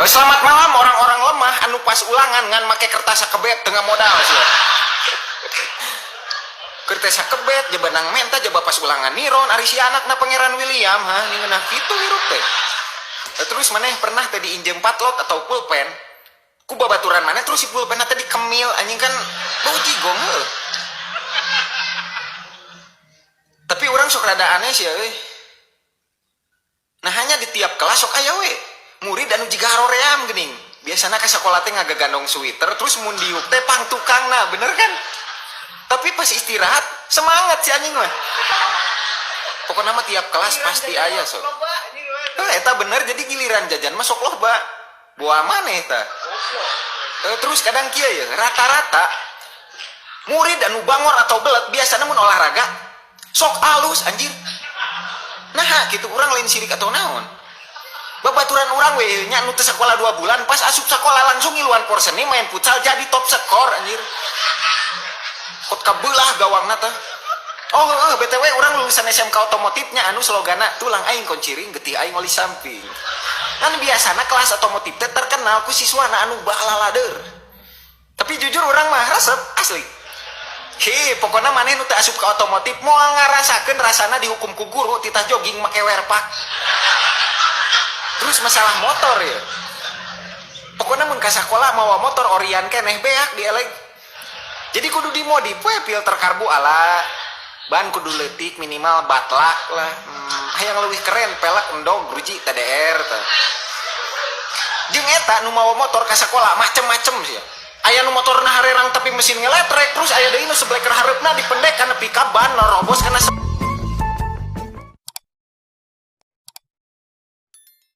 Selamat malam orang-orang lemah anu pas ulangan ngan make kertas sakebet tengah modal sih. Kertas sakebet jebenang menta jaba pas ulangan niron ari si anakna Pangeran William nih ngeunah kitu hirup teh. Terus maneh pernah teh diinjem patlot atau pulpen ku babaturan maneh terus si pulpen teh dikemil anjing kan bau jigong heuh. Tapi orang sok rada aneh sih euy. Nah hanya di tiap kelas sok aya we murid anu jiga haroream geuning. Biasana ka sakola teh ngagagandong sweater terus mun diuk teh pang tukangna, bener kan? Tapi pas istirahat semangat si anjing mah. Pokoknya mah tiap kelas pasti aya sok. Eta bener jadi giliran jajan mah sok loba. Boa maneh eta. Terus kadang kieu ya, rata-rata murid anu bangor atau belet biasana mun olahraga sok alus anjir. Nah gitu urang lain sirik atau naon. Babaturan urang we nya anu teu sakola 2 bulan pas asup sakola langsung ngiluan porseni main futsal jadi top skor anjir. Kot kabelah gawangna teh. Oh BTW urang lulusan SMK otomotifnya anu slogana tulang aing konciring getih aing oli samping. Kan biasana kelas otomotif teh terkenal ku siswana anu balalader. Tapi jujur urang mah resep asli. Pokoknya maneh nu teu asup ka otomotif moal ngarasakeun rasana dihukum ku guru titah jogging make werpak. Terus masalah motor ya. Pokoknya mun ka sakola mawa motor orian keneh beak dieleg. Jadi kudu dimodif we filter karbu ala ban kudu leutik minimal batlak lah. Hayang leuwih keren pelek endog gruji TDR teh. Jeung eta nu mawa motor ka sakola macem-macem sih. Aya nu motorna harerang tapi mesin ngeletrek terus aya deui nu sebleker hareupna dipendek kana pickup ban robos kana